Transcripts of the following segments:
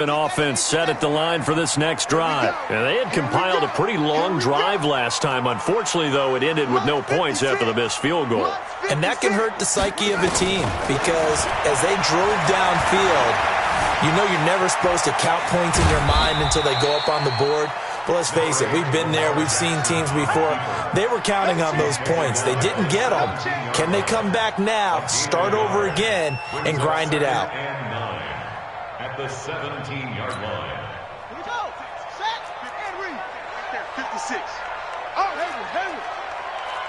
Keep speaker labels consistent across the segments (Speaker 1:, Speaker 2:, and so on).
Speaker 1: An offense set at the line for this next drive. And they had compiled a pretty long drive last time. Unfortunately, though, it ended with no points after the missed field goal.
Speaker 2: And that can hurt the psyche of a team because as they drove downfield, you know you're never supposed to count points in your mind until they go up on the board. But let's face it, we've been there. We've seen teams before. They were counting on those points. They didn't get them. Can they come back now, start over again, and grind it out?
Speaker 3: At the 17-yard line.
Speaker 4: Here we go. Set. And read. Right there, 56. Oh, Hayward.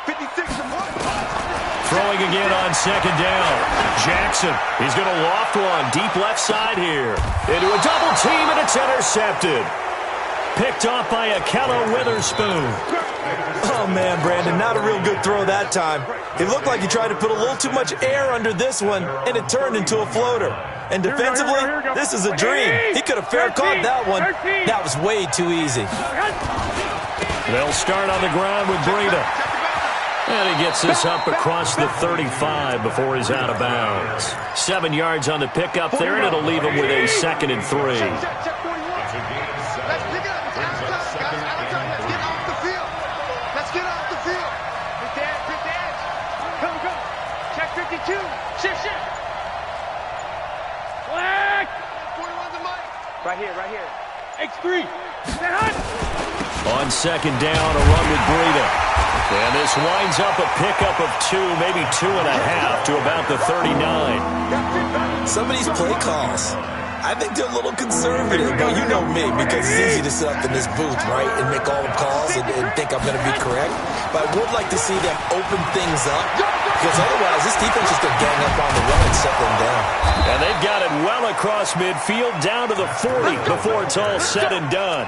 Speaker 4: 56 and 1.
Speaker 1: Throwing again on second down. Jackson, he's going to loft one deep left side here. Into a double team, and it's intercepted. Picked off by Akello Witherspoon.
Speaker 2: Oh, man, Brandon, not a real good throw that time. It looked like he tried to put a little too much air under this one, and it turned into a floater. And defensively, this is a dream. He could have fair caught that one. That was way too easy.
Speaker 1: They'll start on the ground with Breida. And he gets this up across the 35 before he's out of bounds. 7 yards on the pickup there, and it'll leave him with a 2nd and 3.
Speaker 4: Right here. X3.
Speaker 1: On second down, a run with Breida. And this winds up a pickup of 2, maybe 2.5 to about the 39.
Speaker 2: Some of these play calls, I think they're a little conservative, but you know me, because it's easy to sit up in this booth, right, and make all the calls and think I'm going to be correct. But I would like to see them open things up, because otherwise this defense is going to gang up on the run and shut them down.
Speaker 1: And they've got it well across midfield down to the 40 before it's all said and done.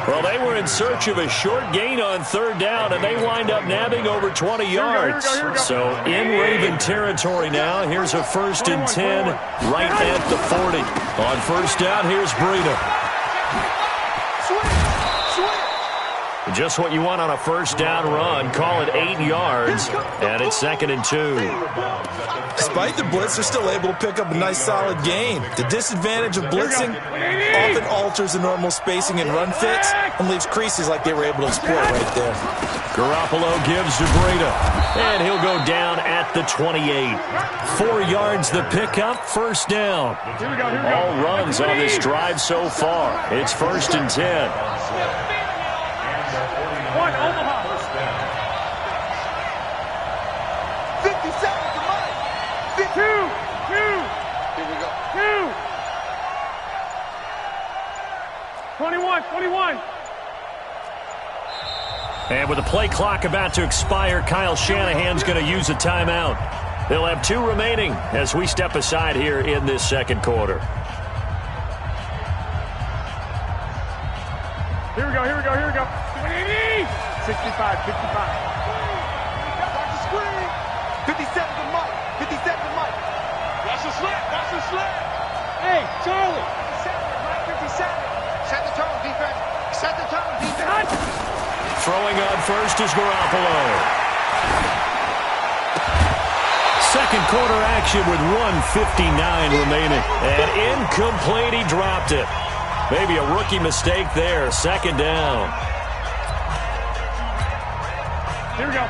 Speaker 1: Well, they were in search of a short gain on third down, and they wind up nabbing over 20 yards. So in Raven territory now, here's a 1st and 10 right at the 40. On first down, here's Breida. Just what you want on a first down run. Call it 8 yards, and it's 2nd and 2.
Speaker 2: Despite the blitz, they're still able to pick up a nice solid gain. The disadvantage of blitzing often alters the normal spacing and run fits and leaves creases like they were able to exploit right there.
Speaker 1: Garoppolo gives to Breida, and he'll go down at the 28. 4 yards the pickup, first down. All runs on this drive so far. It's 1st and 10.
Speaker 4: Omaha. 50 seconds to mine. 2. Here we go.
Speaker 5: 21.
Speaker 1: And with the play clock about to expire, Kyle Shanahan's going to use a timeout. They'll have 2 remaining as we step aside here in this second quarter.
Speaker 5: Here we go. 65.
Speaker 4: Watch the screen. 57 to Mike. Watch the slip.
Speaker 5: Hey, Charlie.
Speaker 4: 57. Set the tone, defense.
Speaker 1: Throwing on first is Garoppolo. Second quarter action with 1:59 remaining. And incomplete, he dropped it. Maybe a rookie mistake there. 2nd down.
Speaker 5: Here we go.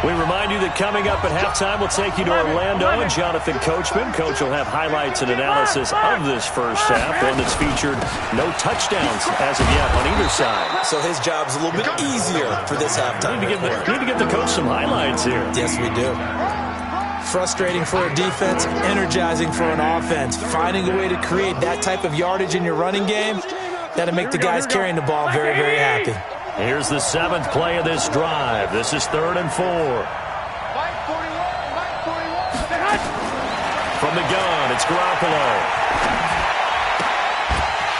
Speaker 1: We remind you that coming up at halftime, we'll take you to Orlando and Jonathan Coachman. Coach will have highlights and analysis of this first half, one that's featured no touchdowns as of yet on either side.
Speaker 2: So his job's a little bit easier for this halftime.
Speaker 1: Need to give the coach some highlights here.
Speaker 2: Yes, we do. Frustrating for a defense, energizing for an offense. Finding a way to create that type of yardage in your running game, that'll make the guys carrying the ball very, very happy.
Speaker 1: Here's the 7th play of this drive. This is 3rd and 4. From the gun, it's Garoppolo.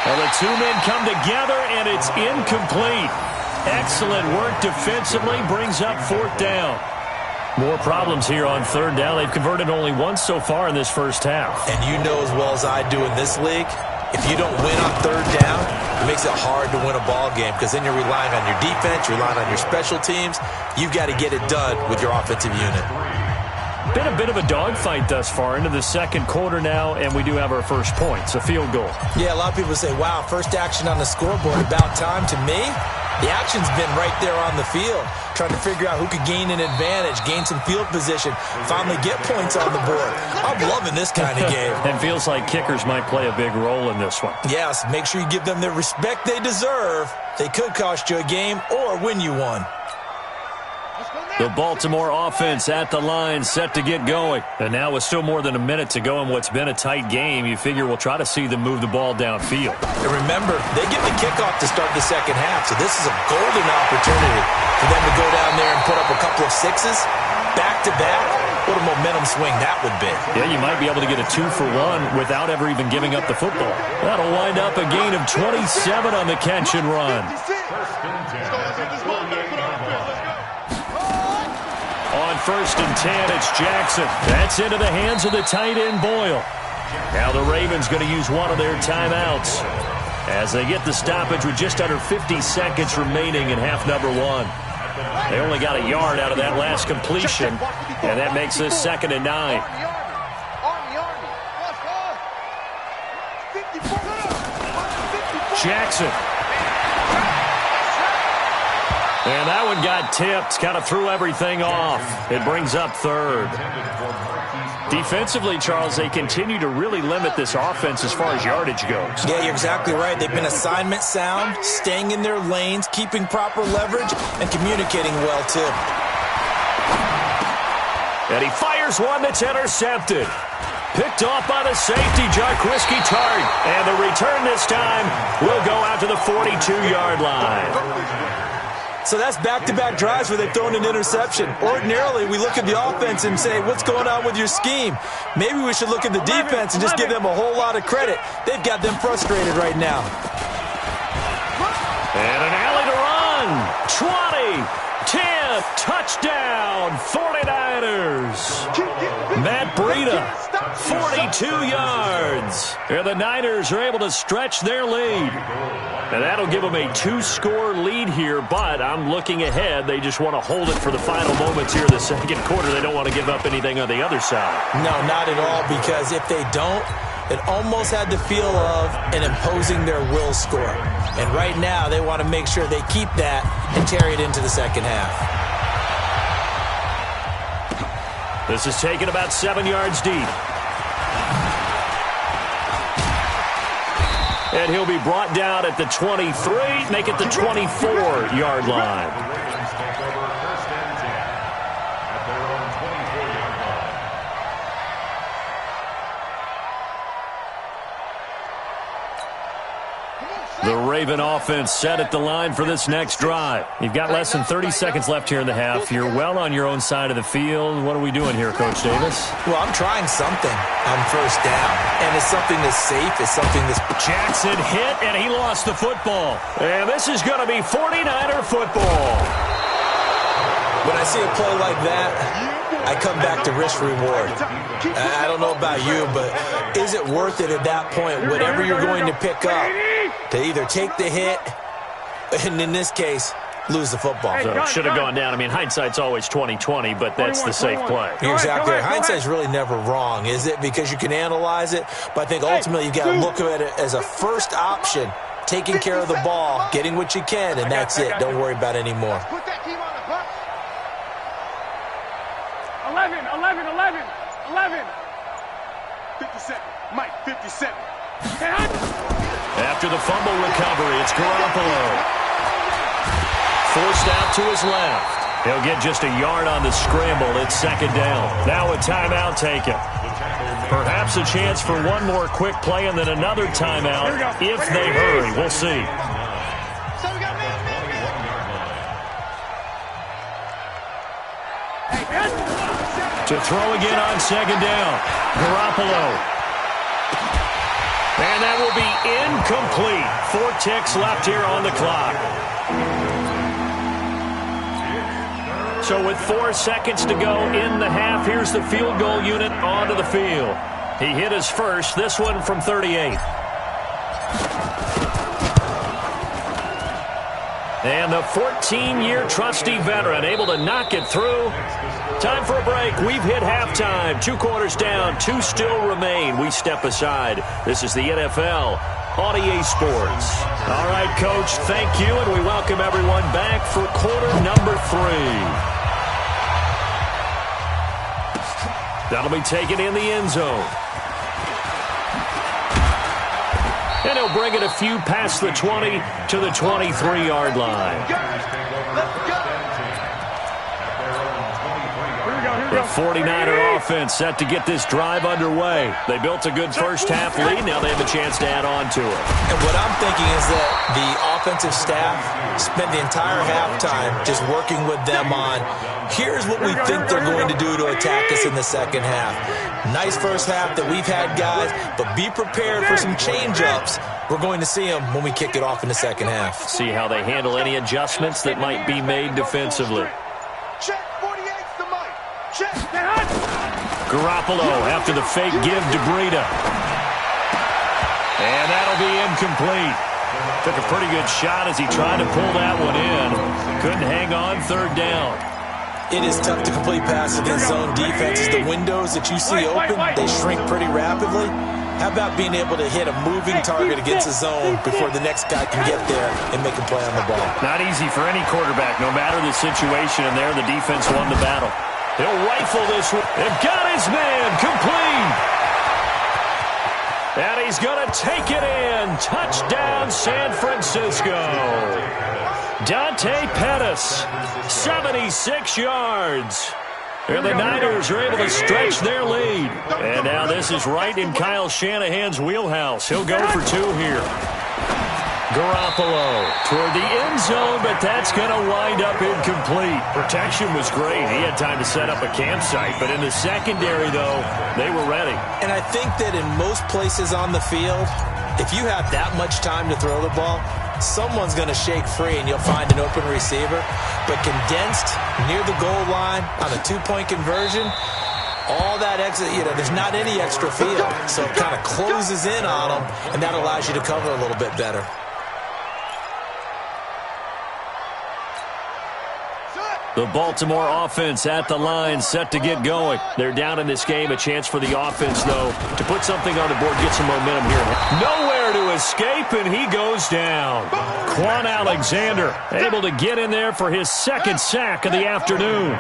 Speaker 1: Well, the 2 men come together, and it's incomplete. Excellent work defensively, brings up 4th down. More problems here on 3rd down. They've converted only once so far in this first half.
Speaker 2: And you know as well as I do in this league, if you don't win on 3rd down, it makes it hard to win a ball game because then you're relying on your defense, you're relying on your special teams. You've got to get it done with your offensive unit.
Speaker 1: Been a bit of a dogfight thus far into the second quarter now, and we do have our first points, a field goal.
Speaker 2: Yeah, a lot of people say, wow, first action on the scoreboard, about time. To me, the action's been right there on the field, trying to figure out who could gain an advantage, gain some field position, finally get points on the board. I'm loving this kind of game.
Speaker 1: And feels like kickers might play a big role in this one.
Speaker 2: Yes, make sure you give them the respect they deserve. They could cost you a game or win you one.
Speaker 1: The Baltimore offense at the line, set to get going. And now with still more than a minute to go in what's been a tight game, you figure we'll try to see them move the ball downfield.
Speaker 2: And remember, they get the kickoff to start the second half, so this is a golden opportunity for them to go down there and put up a couple of sixes back-to-back. What a momentum swing that would be.
Speaker 1: Yeah, you might be able to get a 2-for-1 without ever even giving up the football. That'll wind up a gain of 27 on the catch and run. On 1st and 10, it's Jackson. That's into the hands of the tight end, Boyle. Now the Ravens going to use one of their timeouts as they get the stoppage with just under 50 seconds remaining in half number one. They only got a yard out of that last completion, and that makes this 2nd and 9. Jackson. And that one got tipped, kind of threw everything off. It brings up 3rd. Defensively, Charles, they continue to really limit this offense as far as yardage goes.
Speaker 2: Yeah, you're exactly right. They've been assignment sound, staying in their lanes, keeping proper leverage, and communicating well, too.
Speaker 1: And he fires one that's intercepted. Picked off by the safety, Jarquiski Tart. And the return this time will go out to the 42-yard line.
Speaker 2: So that's back-to-back drives where they've thrown an interception. Ordinarily, we look at the offense and say, what's going on with your scheme? Maybe we should look at the defense and just give them a whole lot of credit. They've got them frustrated right now.
Speaker 1: And an alley to run. 20. 10, touchdown, 49ers. Matt Breida, 42 yards. And the Niners are able to stretch their lead. And that'll give them a 2-score lead here, but I'm looking ahead. They just want to hold it for the final moments here in the second quarter. They don't want to give up anything on the other side.
Speaker 2: No, not at all, because if they don't, it almost had the feel of an imposing their will score. And right now, they want to make sure they keep that and carry it into the second half.
Speaker 1: This is taken about 7 yards deep. And he'll be brought down at the 23, make it the 24-yard line. The Raven offense set at the line for this next drive. You've got less than 30 seconds left here in the half. You're well on your own side of the field. What are we doing here, Coach Davis?
Speaker 2: Well, I'm trying something on 1st down, and it's something that's safe. It's something that's...
Speaker 1: Jackson hit, and he lost the football. And this is going to be 49er football.
Speaker 2: When I see a play like that, I come back to risk-reward. I don't know about you, but is it worth it at that point, whatever you're going to pick up, to either take the hit, and in this case, lose the football?
Speaker 1: So should have gone down. I mean, hindsight's always 20/20, but that's the safe play.
Speaker 2: You're exactly right. Hindsight's really never wrong, is it? Because you can analyze it, but I think ultimately you got to look at it as a first option, taking care of the ball, getting what you can, and that's it. Don't worry about any more.
Speaker 5: 11.
Speaker 4: 57. Mike, 57.
Speaker 1: After the fumble recovery, it's Garoppolo. Forced out to his left. He'll get just a yard on the scramble. It's 2nd down. Now a timeout taken. Perhaps a chance for one more quick play and then another timeout if they hurry. We'll see. To throw again on 2nd down. Garoppolo. And that will be incomplete. 4 ticks left here on the clock. So with 4 seconds to go in the half, here's the field goal unit onto the field. He hit his first, this one from 38. And the 14-year trusty veteran able to knock it through. Time for a break. We've hit halftime. 2 quarters down. 2 still remain. We step aside. This is the NFL on EA Sports. All right, Coach, thank you, and we welcome everyone back for quarter number 3. That'll be taken in the end zone. And he'll bring it a few past the 20 to the 23-yard line. The 49er offense set to get this drive underway. They built a good first-half lead. Now they have a chance to add on to it.
Speaker 2: And what I'm thinking is that the offensive staff spent the entire halftime just working with them on, here's what we think they're going to do to attack us in the second half. Nice first half that we've had, guys, but be prepared for some change-ups. We're going to see them when we kick it off in the second half.
Speaker 1: See how they handle any adjustments that might be made defensively. Garoppolo after the fake give to Breida. And that'll be incomplete. Took a pretty good shot as he tried to pull that one in. Couldn't hang on third down.
Speaker 2: It is tough to complete passes against zone defenses. The windows that you see open, they shrink pretty rapidly. How about being able to hit a moving target against a zone before the next guy can get there and make a play on the ball?
Speaker 1: Not easy for any quarterback, no matter the situation, and there the defense won the battle. He'll rifle this one. They've got his man complete. And he's going to take it in. Touchdown, San Francisco. Dante Pettis, 76 yards. And the Niners are able to stretch their lead. And now this is right in Kyle Shanahan's wheelhouse. He'll go for 2 here. Garoppolo toward the end zone, but that's going to wind up incomplete. Protection was great. He had time to set up a campsite, but in the secondary, though, they were ready.
Speaker 2: And I think that in most places on the field, if you have that much time to throw the ball, someone's going to shake free and you'll find an open receiver. But condensed near the goal line on a 2-point conversion, all that extra, there's not any extra field. So it kind of closes in on them, and that allows you to cover a little bit better.
Speaker 1: The Baltimore offense at the line, set to get going. They're down in this game. A chance for the offense, though, to put something on the board, get some momentum here. Nowhere to escape, and he goes down. Quan Alexander able to get in there for his 2nd sack of the afternoon.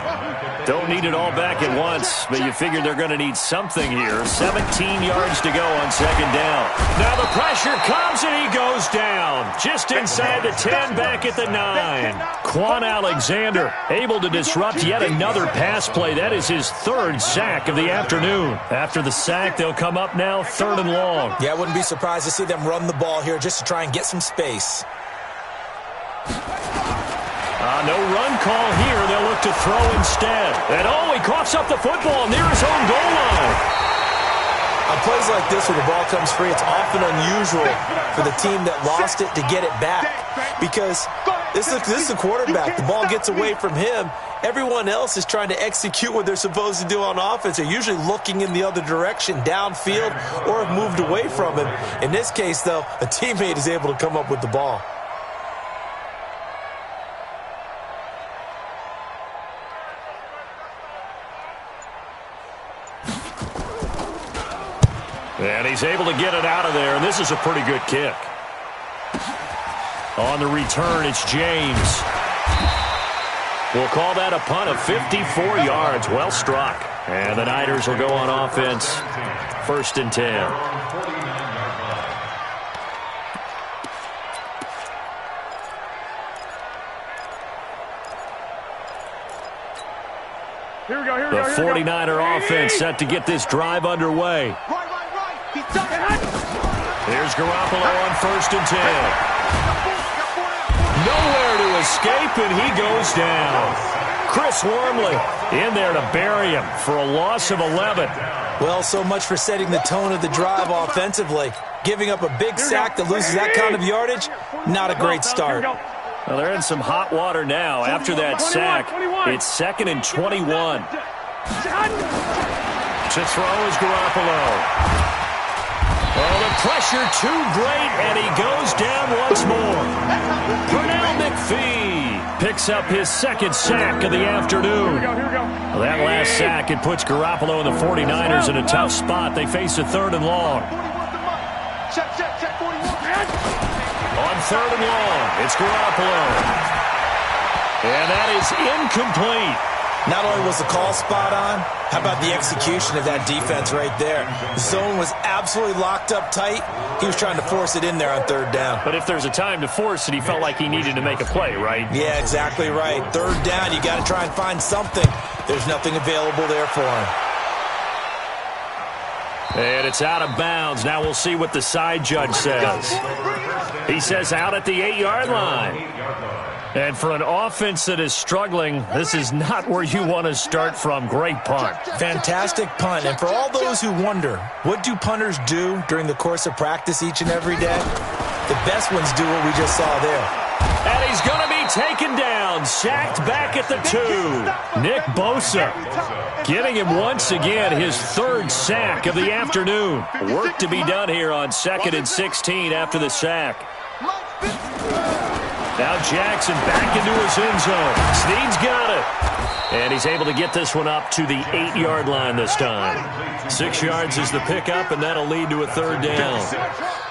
Speaker 1: Don't need it all back at once, but you figure they're going to need something here. 17 yards to go on 2nd down. Now the pressure comes, and he goes down. Just inside the 10, back at the 9. Quan Alexander able to disrupt yet another pass play. That is his 3rd sack of the afternoon. After the sack, they'll come up now 3rd and long.
Speaker 2: Yeah, I wouldn't be surprised to see them run the ball here just to try and get some space.
Speaker 1: No run call here. They'll look to throw instead. And he coughs up the football near his own goal line.
Speaker 2: On plays like this where the ball comes free, it's often unusual for the team that lost it to get it back. Because this is a quarterback. The ball gets away from him. Everyone else is trying to execute what they're supposed to do on offense. They're usually looking in the other direction, downfield, or have moved away from him. In this case, though, a teammate is able to come up with the ball.
Speaker 1: And he's able to get it out of there, and this is a pretty good kick. On the return, it's James. We'll call that a punt of 54 yards. Well struck. And the Niners will go on offense. 1st and 10. The 49er offense set to get this drive underway. Here's Garoppolo on 1st and 10. Nowhere to escape, and he goes down. Chris Wormley in there to bury him for a loss of 11.
Speaker 2: Well, so much for setting the tone of the drive offensively. Giving up a big sack that loses that kind of yardage, not a great start.
Speaker 1: Well, they're in some hot water now. After that sack, it's 2nd and 21. To throw is Garoppolo. Oh, the pressure too great, and he goes down once more. Pernell McPhee picks up his second sack of the afternoon.
Speaker 5: Here we go.
Speaker 1: Well, that last sack, it puts Garoppolo and the 49ers in a tough spot. They face a 3rd and long.
Speaker 4: Check, 41.
Speaker 1: On 3rd and long, it's Garoppolo. And that is incomplete.
Speaker 2: Not only was the call spot on, how about the execution of that defense right there? The zone was absolutely locked up tight. He was trying to force it in there on 3rd down.
Speaker 1: But if there's a time to force it, he felt like he needed to make a play, right?
Speaker 2: Yeah, exactly right. 3rd down, you got to try and find something. There's nothing available there for him.
Speaker 1: And it's out of bounds. Now we'll see what the side judge says. He says out at the 8-yard line. And for an offense that is struggling, this is not where you want to start from. Great punt.
Speaker 2: Fantastic punt. And for all those who wonder, what do punters do during the course of practice each and every day? The best ones do what we just saw there.
Speaker 1: And he's going to be taken down, sacked back at the 2. Nick Bosa getting him once again his 3rd sack of the afternoon. Work to be done here on 2nd and 16 after the sack. Now Jackson back into his end zone. Snead's got it. And he's able to get this one up to the 8-yard line this time. 6 yards is the pickup, and that'll lead to a 3rd down.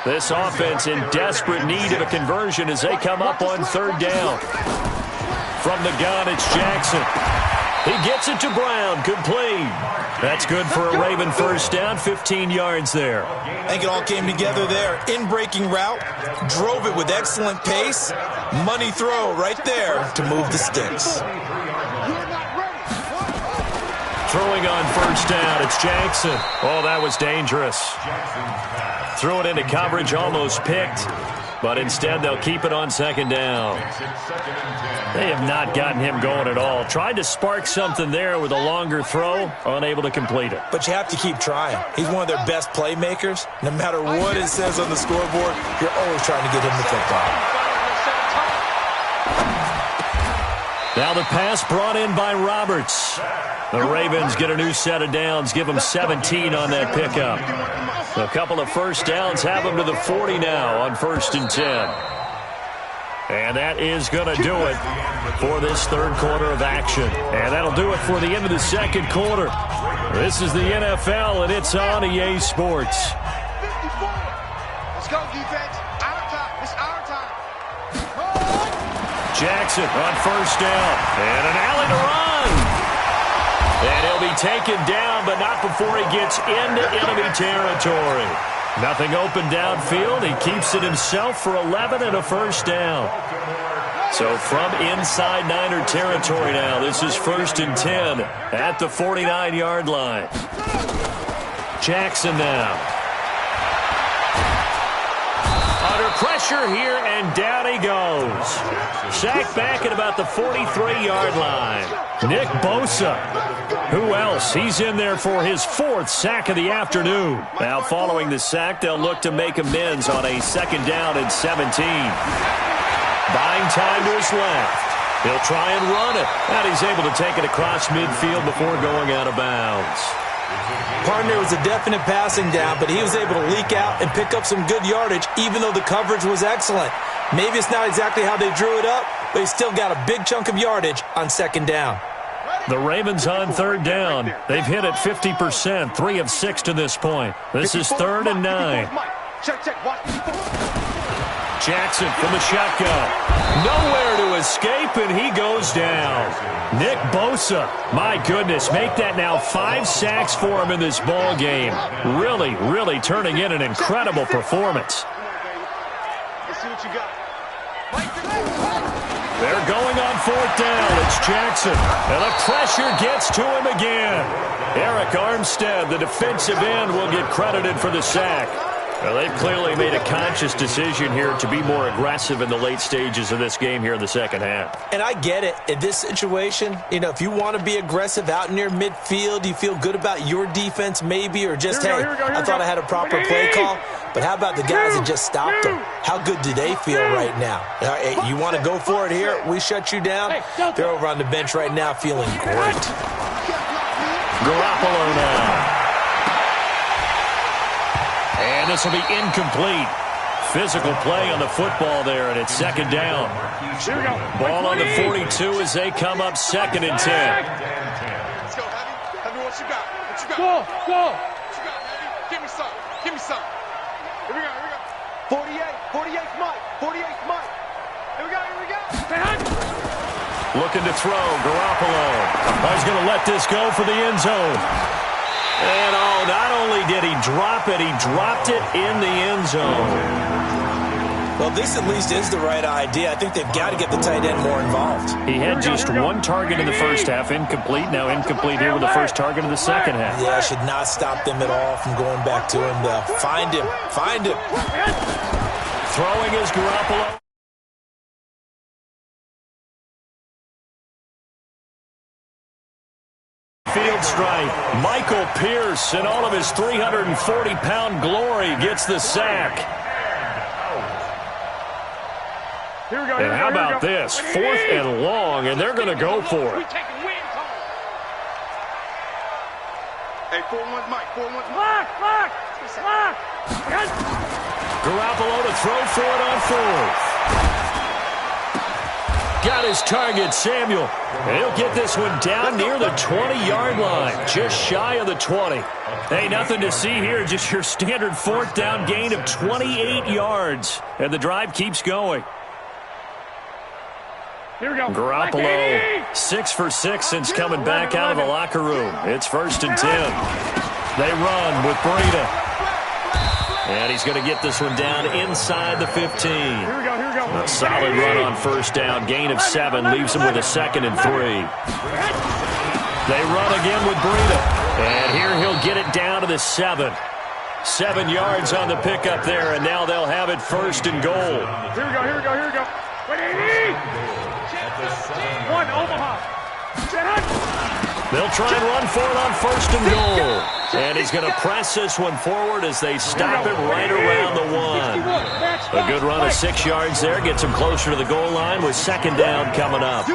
Speaker 1: This offense in desperate need of a conversion as they come up on 3rd down. From the gun, it's Jackson. He gets it to Brown. Complete. That's good for a Raven 1st down, 15 yards there.
Speaker 2: I think it all came together there. In-breaking route, drove it with excellent pace. Money throw right there to move the sticks.
Speaker 1: Throwing on 1st down, it's Jackson. Oh, that was dangerous. Threw it into coverage, almost picked. But instead, they'll keep it on 2nd down. They have not gotten him going at all. Tried to spark something there with a longer throw, unable to complete it.
Speaker 2: But you have to keep trying. He's one of their best playmakers. No matter what it says on the scoreboard, you're always trying to get him the football.
Speaker 1: Now the pass brought in by Roberts. The Ravens get a new set of downs, give them 17 on that pickup. A couple of 1st downs have them to the 40 now on 1st and 10. And that is going to do it for this 3rd quarter of action. And that'll do it for the end of the 2nd quarter. This is the NFL, and it's on EA Sports.
Speaker 4: 54. Let's go, defense. Our time. It's our time.
Speaker 1: Jackson on 1st down. And an alley to run. And he'll be taken down, but not before he gets into enemy territory. Nothing open downfield. He keeps it himself for 11 and a 1st down. So from inside Niner territory now, this is 1st and 10 at the 49-yard line. Jackson now. Under pressure here, and down he goes. Sacked back at about the 43-yard line. Nick Bosa. Who else? He's in there for his 4th sack of the afternoon. Now following the sack, they'll look to make amends on a 2nd down and 17. Buying time to his left. He'll try and run it. And he's able to take it across midfield before going out of bounds.
Speaker 2: Partner was a definite passing down, but he was able to leak out and pick up some good yardage, even though the coverage was excellent. Maybe it's not exactly how they drew it up, but he still got a big chunk of yardage on 2nd down.
Speaker 1: The Ravens on 3rd down. They've hit it 50%, 3 of 6 to this point. This is 3rd and 9. Jackson from the shotgun. Nowhere to escape, and he goes down. Nick Bosa, my goodness, make that now 5 sacks for him in this ball game. Really, really turning in an incredible performance.
Speaker 4: Let's see what you got.
Speaker 1: They're going on 4th down. It's Jackson. And the pressure gets to him again. Eric Armstead, the defensive end, will get credited for the sack. Well, they've clearly made a conscious decision here to be more aggressive in the late stages of this game here in the 2nd half.
Speaker 2: And I get it. In this situation, if you want to be aggressive out near midfield, you feel good about your defense maybe, or just, hey, I thought I had a proper play call. But how about the guys that just stopped them? How good do they feel right now? Hey, you want to go for it here? We shut you down? They're over on the bench right now feeling great.
Speaker 1: Garoppolo now. And this will be incomplete. physical play on the football there, and it's second down.
Speaker 5: Here we go.
Speaker 1: Ball on the 42 as they come up second and 10.
Speaker 4: Let's go, Heavy. Heavy, what you got? What you got?
Speaker 5: Go.
Speaker 4: What you got, Heavy? Give me some. Give me some. Here we go. 48's Mike. 48's Mike. Here we go.
Speaker 1: Looking to throw, Garoppolo. He's going to let this go for the end zone. And, not only did he drop it, he dropped it in the end zone.
Speaker 2: Well, this at least is the right idea. I think they've got to get the tight end more involved.
Speaker 1: He had just one target in the first half, incomplete. Now incomplete here with the first target in the second half.
Speaker 2: Yeah, should not stop them at all from going back to him. Find him.
Speaker 1: Throwing is Garoppolo. Field stripe. Michael Pierce, in all of his 340-pound glory, gets the sack.
Speaker 5: Here we go.
Speaker 1: And how about this? 4th and long, and they're going to go for it.
Speaker 4: Hey, 4-1's Mike. 4-1's Mike.
Speaker 5: Lock.
Speaker 1: Garoppolo to throw for it on 4th. Got his target, Samuel. And he'll get this one down near the 20-yard line, just shy of the 20. Hey, nothing to see here, just your standard 4th down gain of 28 yards. And the drive keeps going.
Speaker 5: Here we go.
Speaker 1: Garoppolo, 6 for 6 since coming back out of the locker room. It's 1st and 10. They run with Breida. And he's going to get this one down inside the 15.
Speaker 5: Here we go.
Speaker 1: A solid run on 1st down. Gain of 7 leaves him with a 2nd and 3. They run again with Breida. And here he'll get it down to the 7. 7 yards on the pickup there, and now they'll have it 1st and goal.
Speaker 5: Here we go. One, Omaha.
Speaker 1: They'll try and run for it on 1st and goal. And he's going to press this one forward as they stop it right around the 1. A good run of 6 yards there. Gets him closer to the goal line with 2nd down coming up.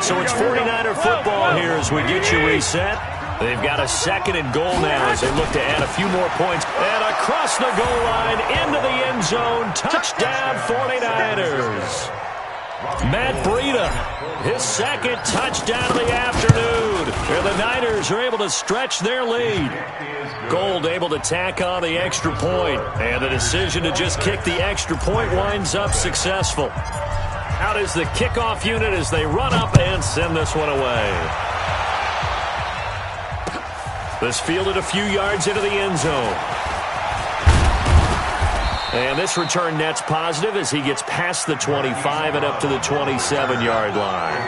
Speaker 1: So it's 49er football here as we get you reset. They've got a 2nd and goal now as they look to add a few more points. And across the goal line into the end zone. Touchdown 49ers. Matt Breida, his 2nd touchdown of the afternoon. And the Niners are able to stretch their lead. Gold able to tack on the extra point. And the decision to just kick the extra point winds up successful. Out is the kickoff unit as they run up and send this one away. This fielded a few yards into the end zone. And this return net's positive as he gets past the 25 and up to the 27-yard line.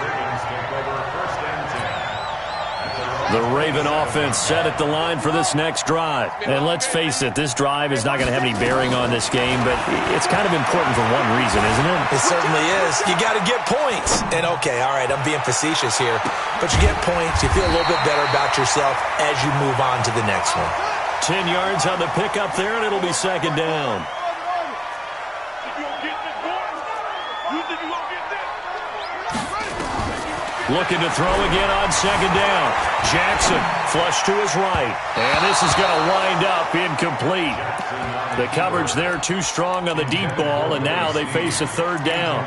Speaker 1: The Raven offense set at the line for this next drive. And let's face it, this drive is not going to have any bearing on this game, but it's kind of important for one reason, isn't it?
Speaker 2: It certainly is. You got to get points. And okay, all right, I'm being facetious here, but you get points, you feel a little bit better about yourself as you move on to the next one.
Speaker 1: 10 yards on the pickup there, and it'll be 2nd down. Looking to throw again on 2nd down. Jackson flush to his right. And this is going to wind up incomplete. The coverage there too strong on the deep ball, and now they face a 3rd down.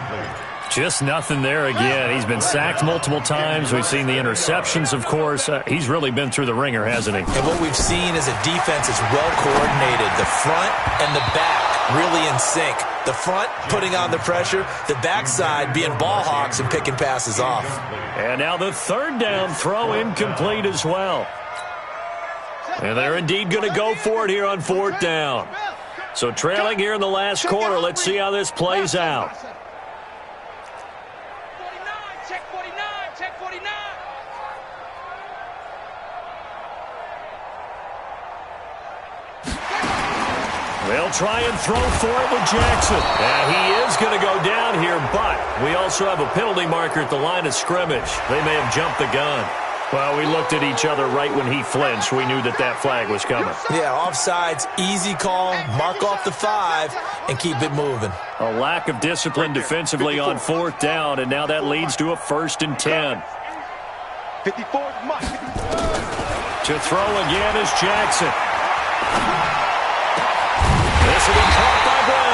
Speaker 1: Just nothing there again. He's been sacked multiple times. We've seen the interceptions, of course. He's really been through the ringer, hasn't he?
Speaker 2: And what we've seen is a defense that's well coordinated. The front and the back really in sync. The front putting on the pressure, the backside being ball hawks and picking passes off.
Speaker 1: And now the 3rd down throw incomplete as well. And they're indeed going to go for it here on 4th down. So trailing here in the last quarter, let's see how this plays out. They'll try and throw for it with Jackson. And he is going to go down here, but we also have a penalty marker at the line of scrimmage. They may have jumped the gun. Well, we looked at each other right when he flinched. We knew that that flag was coming.
Speaker 2: Yeah, offsides, easy call, mark off the 5, and keep it moving.
Speaker 1: A lack of discipline defensively on 4th down, and now that leads to a 1st and 10.
Speaker 4: 54 Mike.
Speaker 1: To throw again is Jackson. This will be caught by Brown.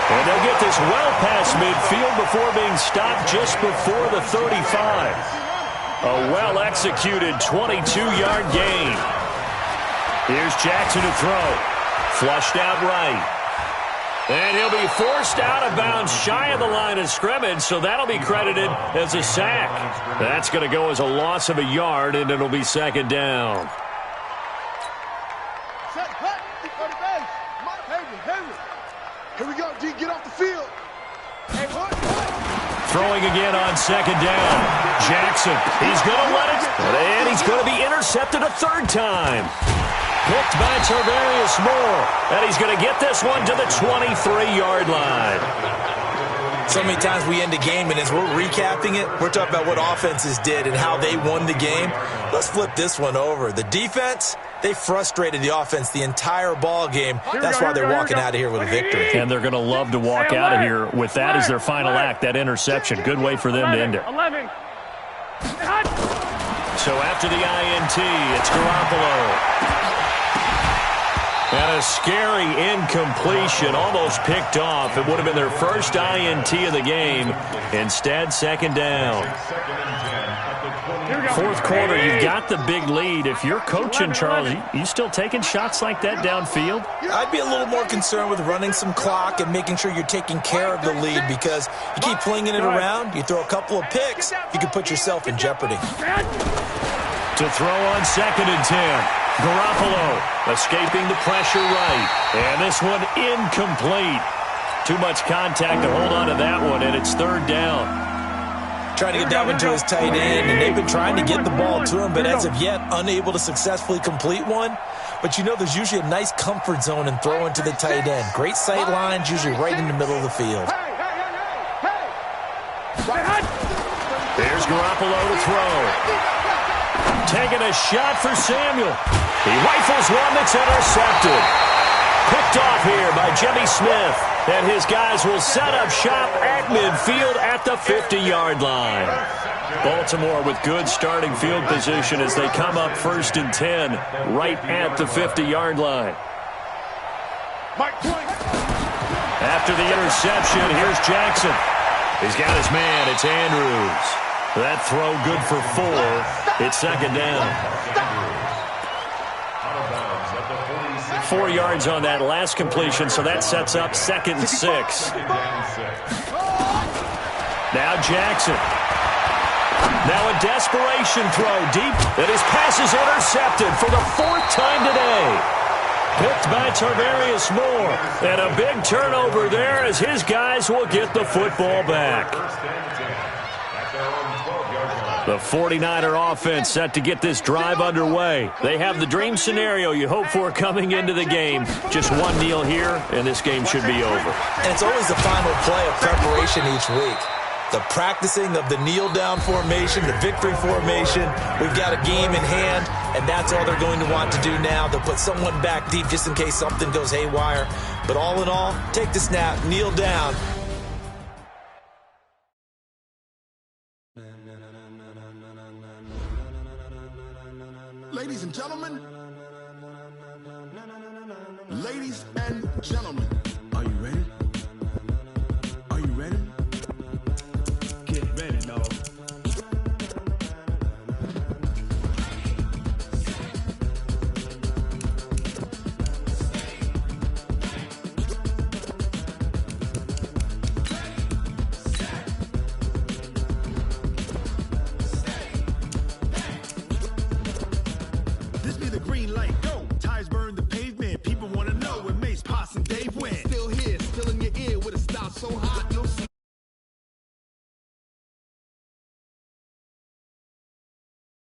Speaker 1: And they'll get this well past midfield before being stopped just before the 35. A well-executed 22-yard gain. Here's Jackson to throw. Flushed out right. And he'll be forced out of bounds shy of the line of scrimmage, so that'll be credited as a sack. That's going to go as a loss of a yard, and it'll be second down.
Speaker 4: Here we go, D. Get off the field.
Speaker 1: Throwing again on second down. Jackson, he's going to let it. And he's going to be intercepted a third time. Picked by Tarvarius Moore. And he's going to get this one to the 23-yard line.
Speaker 2: So many times we end a game, and as we're recapping it, we're talking about what offenses did and how they won the game. Let's flip this one over. The defense, they frustrated the offense the entire ball game. That's why they're walking out of here with a victory.
Speaker 1: And they're going to love to walk out of here with that as their final act, that interception. Good way for them to end it.
Speaker 5: 11.
Speaker 1: So after the INT, it's Garoppolo. And a scary incompletion, almost picked off. It would have been their first INT of the game. Instead, second down. Fourth quarter, you've got the big lead. If you're coaching, Charles, you still taking shots like that downfield?
Speaker 2: I'd be a little more concerned with running some clock and making sure you're taking care of the lead, because you keep flinging it around, you throw a couple of picks, you could put yourself in jeopardy.
Speaker 1: To throw on second and 10. Garoppolo escaping the pressure right. And this one incomplete. Too much contact to hold on to that one, and it's third down.
Speaker 2: Trying to get down into his tight end, and they've been trying to get the ball to him, but as of yet, unable to successfully complete one. But you know, there's usually a nice comfort zone in throwing to the tight end. Great sight lines, usually right in the middle of the field.
Speaker 1: There's Garoppolo to throw. Taking a shot for Samuel. He rifles one that's intercepted. Picked off here by Jimmy Smith. And his guys will set up shop at midfield at the 50-yard line. Baltimore with good starting field position as they come up first and 10 right at the 50-yard line. After the interception, here's Jackson. He's got his man. It's Andrews. That throw good for 4. It's second down. 4 yards on that last completion, so that sets up second and 6. Now Jackson. Now a desperation throw deep, and his pass is intercepted for the 4th time today. Picked by Tarvarius Moore. And a big turnover there as his guys will get the football back. The 49er offense set to get this drive underway. They have the dream scenario you hope for coming into the game. Just one kneel here, and this game should be over.
Speaker 2: And it's always the final play of preparation each week. The practicing of the kneel-down formation, the victory formation. We've got a game in hand, and that's all they're going to want to do now. They'll put someone back deep just in case something goes haywire. But all in all, take the snap, kneel down.
Speaker 6: Ladies and gentlemen,